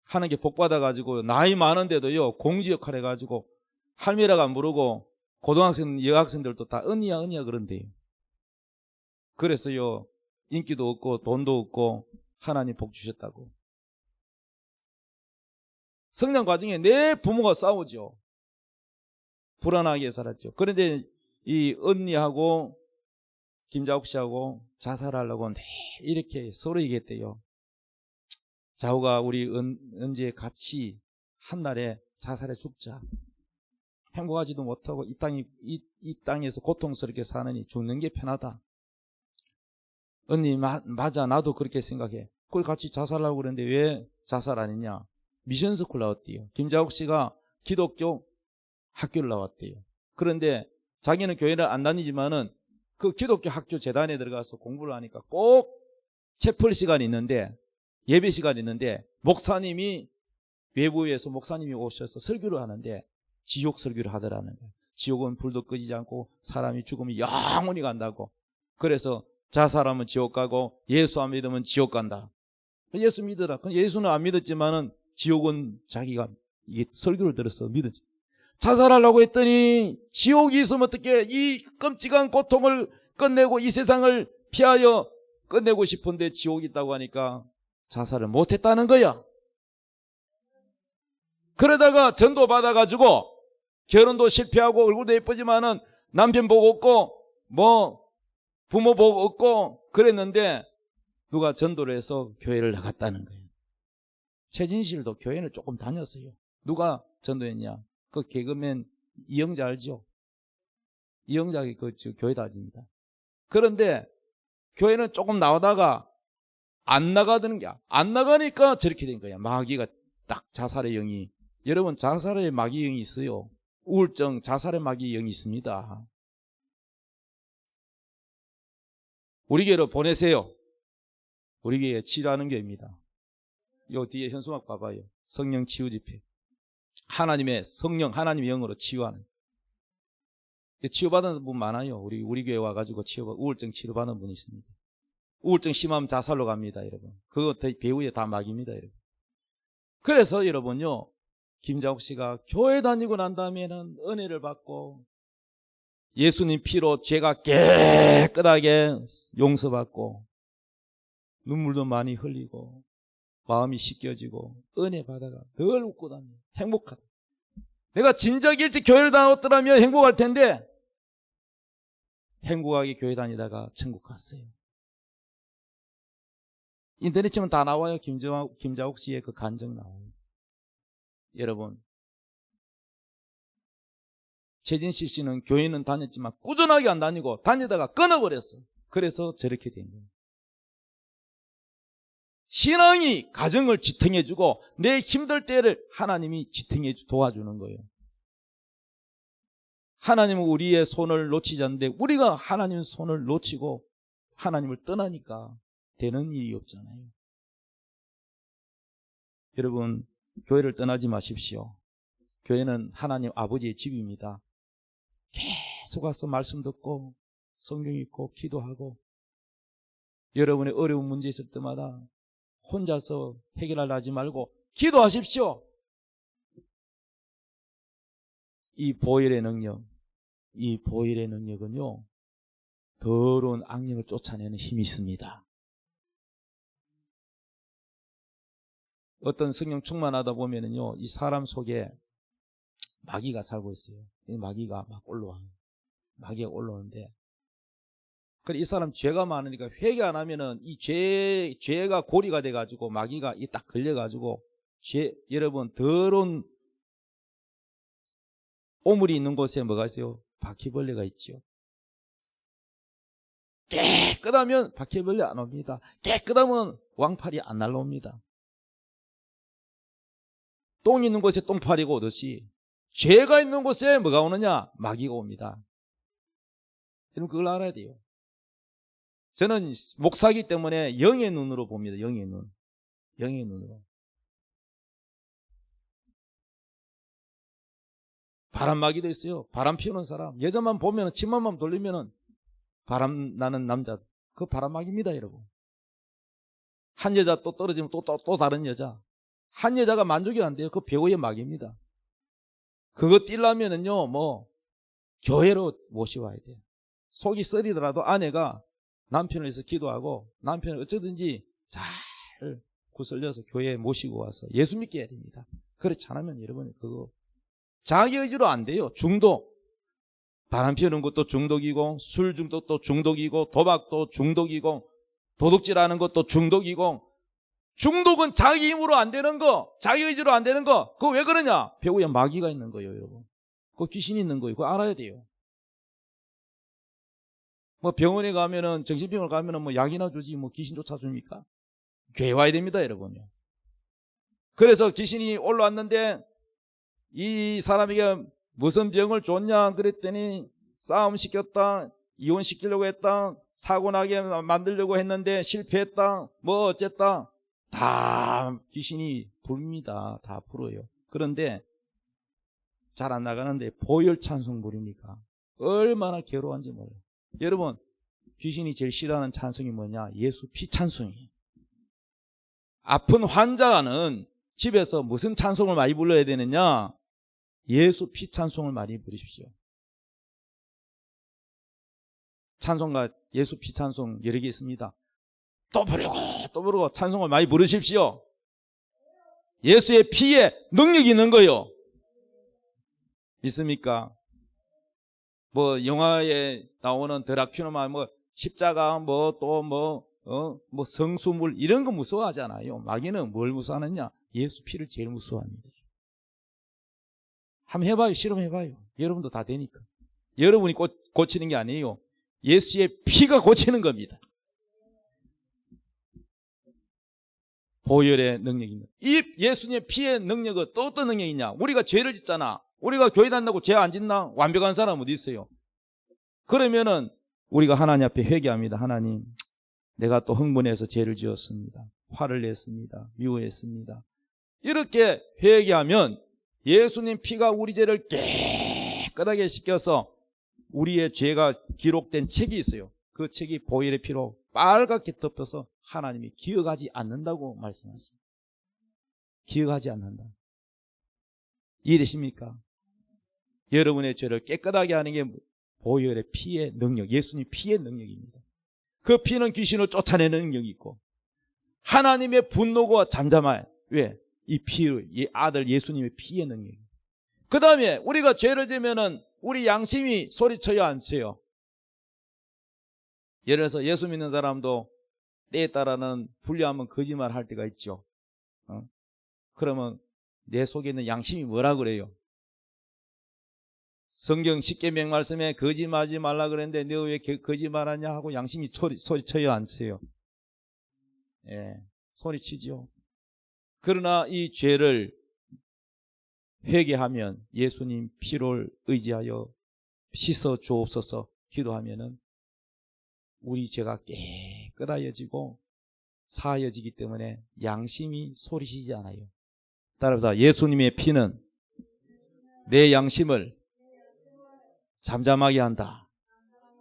하나님께 복 받아가지고 나이 많은데도요. 공주 역할 해가지고 할미라고 안 부르고 고등학생, 여학생들도 다 언니야 언니야 그런대요. 그래서요. 인기도 없고 돈도 없고 하나님 복 주셨다고. 성장 과정에 내 부모가 싸우죠. 불안하게 살았죠. 그런데 이 언니하고 김자옥 씨하고 자살하려고 이렇게 서로 얘기했대요. 자우가 우리 언제 같이 한날에 자살해 죽자. 행복하지도 못하고 이 땅에서 고통스럽게 사느니 죽는 게 편하다. 언니 맞아 나도 그렇게 생각해. 그걸 같이 자살하려고 그러는데 왜 자살 아니냐. 미션 스쿨 나왔대요. 김자옥 씨가 기독교 학교를 나왔대요. 그런데 자기는 교회를 안 다니지만은 그 기독교 학교 재단에 들어가서 공부를 하니까 꼭 채플 시간이 있는데 예배 시간이 있는데 목사님이 외부에서 목사님이 오셔서 설교를 하는데 지옥 설교를 하더라는 거예요. 지옥은 불도 꺼지지 않고 사람이 죽으면 영원히 간다고. 그래서 자살하면 지옥 가고 예수 안 믿으면 지옥 간다. 예수 믿어라. 예수는 안 믿었지만은 지옥은 자기가 이게 설교를 들어서 믿었지. 자살하려고 했더니 지옥이 있으면 어떻게 이 끔찍한 고통을 끝내고 이 세상을 피하여 끝내고 싶은데 지옥이 있다고 하니까 자살을 못했다는 거야. 그러다가 전도 받아가지고 결혼도 실패하고 얼굴도 예쁘지만은 남편 복 없고 뭐 부모 복 없고 그랬는데 누가 전도를 해서 교회를 나갔다는 거예요. 최진실도 교회를 조금 다녔어요. 누가 전도했냐? 그 개그맨 이영자 알죠? 이영자가 그 교회 다닙니다. 그런데 교회는 조금 나오다가 안 나가는 게 안 나가니까 저렇게 된 거야. 마귀가 딱 자살의 영이. 여러분 자살의 마귀 영이 있어요. 우울증 자살의 마귀 영이 있습니다. 우리 교회로 보내세요. 우리 교회 치료하는 교회입니다. 요 뒤에 현수막 봐봐요. 성령 치유 집회. 하나님의 성령, 하나님의 영으로 치유하는. 치유받은 분 많아요. 우리 교회 와가지고 우울증 치료받는 분이 있습니다. 우울증 심하면 자살로 갑니다, 여러분. 그거 배후에 다 마귀입니다, 여러분. 그래서 여러분요, 김자옥 씨가 교회 다니고 난 다음에는 은혜를 받고 예수님 피로 죄가 깨끗하게 용서받고 눈물도 많이 흘리고 마음이 씻겨지고 은혜 받아가 늘 웃고 다녀요. 행복하다. 내가 진작 일찍 교회를 다녔더라면 행복할 텐데 행복하게 교회 다니다가 천국 갔어요. 인터넷 치면 다 나와요. 김자옥 씨의 그 간증 나와요. 여러분 최진실 씨는 교회는 다녔지만 꾸준하게 안 다니고 다니다가 끊어버렸어. 그래서 저렇게 된 거예요. 신앙이 가정을 지탱해주고 내 힘들 때를 하나님이 도와주는 거예요. 하나님은 우리의 손을 놓치지 않는데 우리가 하나님의 손을 놓치고 하나님을 떠나니까 되는 일이 없잖아요. 여러분 교회를 떠나지 마십시오. 교회는 하나님 아버지의 집입니다. 계속 와서 말씀 듣고 성경 읽고 기도하고 여러분의 어려운 문제 있을 때마다 혼자서 해결하려 하지 말고 기도하십시오. 이 보혈의 능력은요 더러운 악령을 쫓아내는 힘이 있습니다. 어떤 성령 충만하다 보면은요 이 사람 속에 마귀가 살고 있어요. 이 마귀가 막 올라와요. 마귀가 올라오는데 그래 이 사람 죄가 많으니까 회개 안 하면은 이 죄가 고리가 돼가지고 마귀가 이 딱 걸려가지고 여러분 더러운 오물이 있는 곳에 뭐가 있어요? 바퀴벌레가 있죠. 깨끗하면 바퀴벌레 안 옵니다. 깨끗하면 왕팔이 안 날라옵니다. 똥 있는 곳에 똥파리가 오듯이 죄가 있는 곳에 뭐가 오느냐? 마귀가 옵니다. 여러분 그걸 알아야 돼요. 저는 목사이기 때문에 영의 눈으로 봅니다. 영의 눈으로. 바람마귀도 있어요. 바람 피우는 사람. 예전만 보면 침만만 돌리면은 바람 나는 남자, 그 바람막입니다, 여러분. 한 여자 또 떨어지면 또 다른 여자. 한 여자가 만족이 안 돼요. 그 배우의 막입니다. 그거 뛸라면은요, 교회로 모셔와야 돼요. 속이 썰이더라도 아내가 남편을 위해서 기도하고 남편을 어쩌든지 잘 구슬려서 교회에 모시고 와서 예수 믿게 해야 됩니다. 그렇지 않으면 여러분 그거 자기 의지로 안 돼요. 중독. 바람 피우는 것도 중독이고, 술 중독도 중독이고, 도박도 중독이고, 도둑질하는 것도 중독이고, 중독은 자기 힘으로 안 되는 거, 자기 의지로 안 되는 거, 그거 왜 그러냐? 배우에 마귀가 있는 거예요, 여러분. 그거 귀신이 있는 거예요. 그거 알아야 돼요. 병원에 가면은, 정신병원에 가면은 약이나 주지, 귀신 쫓아줍니까? 교회 와야 됩니다, 여러분요. 그래서 귀신이 올라왔는데, 이 사람에게 무슨 병을 줬냐 그랬더니 싸움 시켰다, 이혼시키려고 했다, 사고 나게 만들려고 했는데 실패했다, 어쨌다. 다 귀신이 부릅니다. 다 불어요. 그런데 잘 안 나가는데 보혈 찬송 부르니까 얼마나 괴로운지 몰라요. 여러분, 귀신이 제일 싫어하는 찬송이 뭐냐? 예수 피 찬송이에요. 아픈 환자는 집에서 무슨 찬송을 많이 불러야 되느냐? 예수 피 찬송을 많이 부르십시오. 찬송가 예수 피 찬송 여러 개 있습니다. 또 부르고 찬송을 많이 부르십시오. 예수의 피에 능력이 있는 거요. 믿습니까? 영화에 나오는 드라큘라, 십자가, 성수물, 이런 거 무서워하잖아요. 마귀는 뭘 무서워하느냐? 예수 피를 제일 무서워합니다. 한번 해봐요. 실험해봐요. 여러분도 다 되니까. 여러분이 고치는 게 아니에요. 예수의 피가 고치는 겁니다. 보혈의 능력입니다. 이 예수님의 피의 능력은 또 어떤 능력이 있냐? 우리가 죄를 짓잖아. 우리가 교회 다닌다고 죄 안 짓나? 완벽한 사람 어디 있어요? 그러면은 우리가 하나님 앞에 회개합니다. 하나님, 내가 또 흥분해서 죄를 지었습니다. 화를 냈습니다. 미워했습니다. 이렇게 회개하면 예수님 피가 우리 죄를 깨끗하게 씻겨서 우리의 죄가 기록된 책이 있어요. 그 책이 보혈의 피로 빨갛게 덮여서 하나님이 기억하지 않는다고 말씀하셨습니다. 기억하지 않는다. 이해되십니까? 여러분의 죄를 깨끗하게 하는 게 보혈의 피의 능력, 예수님 피의 능력입니다. 그 피는 귀신을 쫓아내는 능력이 있고, 하나님의 분노가 잠잠할, 왜? 이 피를, 이 아들 예수님의 피의 능력. 그 다음에 우리가 죄를 지면은 우리 양심이 소리쳐요, 안 쳐요? 예를 들어서 예수 믿는 사람도 때에 따라는 불리하면 거짓말 할 때가 있죠. 그러면 내 속에 있는 양심이 뭐라 그래요? 성경 10계명 말씀에 거짓말하지 말라 그랬는데 너 왜 거짓말하냐 하고 양심이 소리쳐요, 안 쳐요? 예, 소리치죠. 그러나 이 죄를 회개하면 예수님 피를 의지하여 씻어 주옵소서 기도하면은 우리 죄가 깨끗하여지고 사하여지기 때문에 양심이 소리치지 않아요. 따라서 예수님의 피는 내 양심을 잠잠하게 한다.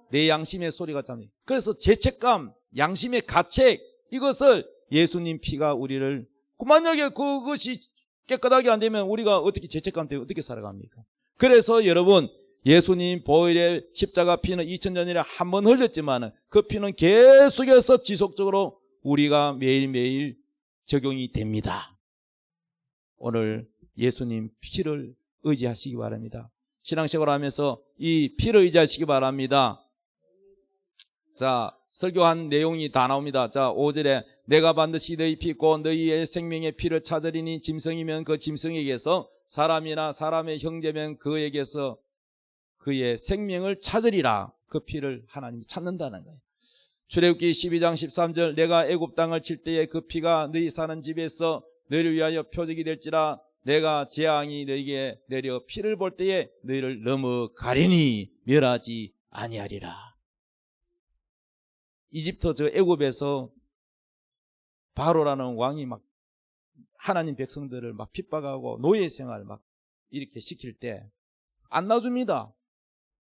내 양심의 소리가 잠잠해. 그래서 죄책감, 양심의 가책, 이것을 예수님 피가 우리를, 만약에 그것이 깨끗하게 안 되면 우리가 어떻게 죄책감 때문에 어떻게 살아갑니까? 그래서 여러분, 예수님 보혈의 십자가 피는 2000년 전에 한 번 흘렸지만 그 피는 계속해서 지속적으로 우리가 매일매일 적용이 됩니다. 오늘 예수님 피를 의지하시기 바랍니다. 신앙생활 하면서 이 피를 의지하시기 바랍니다. 자, 설교한 내용이 다 나옵니다. 자, 5절에 내가 반드시 너희 피 곧 너희의 생명의 피를 찾으리니 짐승이면 그 짐승에게서 사람이나 사람의 형제면 그에게서 그의 생명을 찾으리라. 그 피를 하나님이 찾는다는 거예요. 출애굽기 12장 13절 내가 애굽 땅을 칠 때에 그 피가 너희 사는 집에서 너희를 위하여 표적이 될지라 내가 재앙이 너희에게 내려 피를 볼 때에 너희를 넘어가리니 멸하지 아니하리라. 이집트 저 애굽에서 바로라는 왕이 막 하나님 백성들을 막 핍박하고 노예 생활 막 이렇게 시킬 때 안 놔줍니다.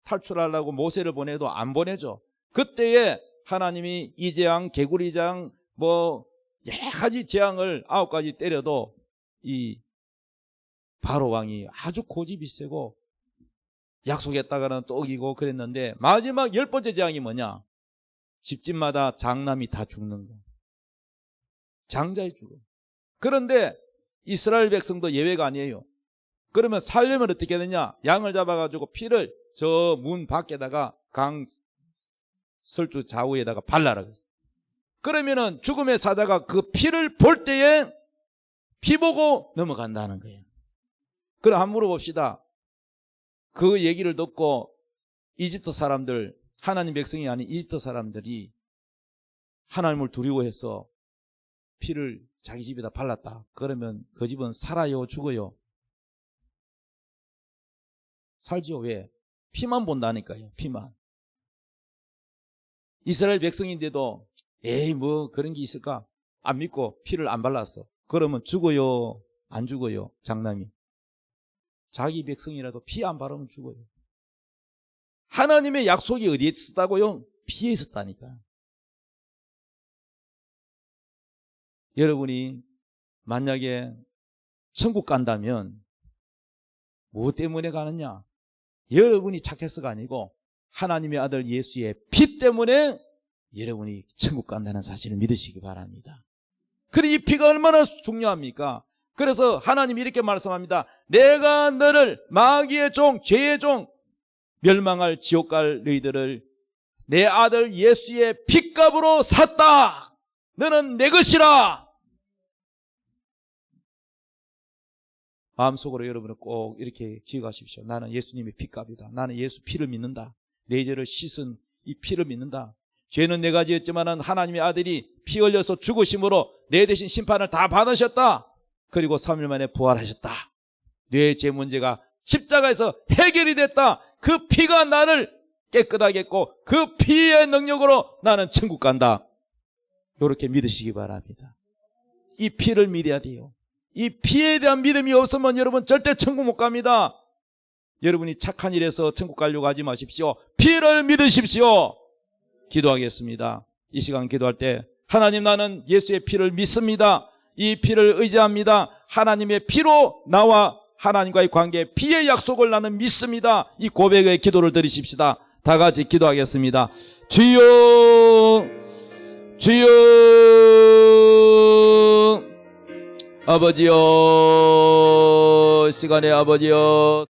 탈출하려고 모세를 보내도 안 보내죠. 그때에 하나님이 이 재앙, 개구리 재앙, 뭐 여러 가지 재앙을 9가지 때려도 이 바로 왕이 아주 고집이 세고 약속했다가는 또 어기고 그랬는데, 마지막 10번째 재앙이 뭐냐? 집집마다 장남이 다 죽는 거야. 장자에 죽어. 그런데 이스라엘 백성도 예외가 아니에요. 그러면 살려면 어떻게 되냐? 양을 잡아가지고 피를 저 문 밖에다가 강 설주 좌우에다가 발라라. 그러면은 죽음의 사자가 그 피를 볼 때에 피 보고 넘어간다는 거예요. 그럼 한번 물어봅시다. 그 얘기를 듣고 이집트 사람들, 하나님 백성이 아닌 이집트 사람들이 하나님을 두려워해서 피를 자기 집에다 발랐다. 그러면 그 집은 살아요, 죽어요? 살지요. 왜? 피만 본다니까요. 피만. 이스라엘 백성인데도 에이 뭐 그런 게 있을까? 안 믿고 피를 안 발랐어. 그러면 죽어요, 안 죽어요? 장남이. 자기 백성이라도 피 안 바르면 죽어요. 하나님의 약속이 어디에 있었다고요? 피에 있었다니까. 여러분이 만약에 천국 간다면 뭐 때문에 가느냐? 여러분이 착해서가 아니고 하나님의 아들 예수의 피 때문에 여러분이 천국 간다는 사실을 믿으시기 바랍니다. 그리고 이 피가 얼마나 중요합니까? 그래서 하나님이 이렇게 말씀합니다. 내가 너를 마귀의 종, 죄의 종, 멸망할 지옥 갈 너희들을 내 아들 예수의 핏값으로 샀다. 너는 내 것이라. 마음속으로 여러분은 꼭 이렇게 기억하십시오. 나는 예수님의 핏값이다. 나는 예수 피를 믿는다. 내 죄를 씻은 이 피를 믿는다. 죄는 내가 지었지만은 하나님의 아들이 피 흘려서 죽으심으로 내 대신 심판을 다 받으셨다. 그리고 3일 만에 부활하셨다. 내 죄 문제가 십자가에서 해결이 됐다. 그 피가 나를 깨끗하게 했고 그 피의 능력으로 나는 천국 간다. 이렇게 믿으시기 바랍니다. 이 피를 믿어야 돼요. 이 피에 대한 믿음이 없으면 여러분 절대 천국 못 갑니다. 여러분이 착한 일에서 천국 가려고 하지 마십시오. 피를 믿으십시오. 기도하겠습니다. 이 시간 기도할 때 하나님, 나는 예수의 피를 믿습니다. 이 피를 의지합니다. 하나님의 피로 나와 하나님과의 관계, 피의 약속을 나는 믿습니다. 이 고백의 기도를 드리십시다. 다 같이 기도하겠습니다. 주여, 주여, 아버지여, 시간의 아버지여.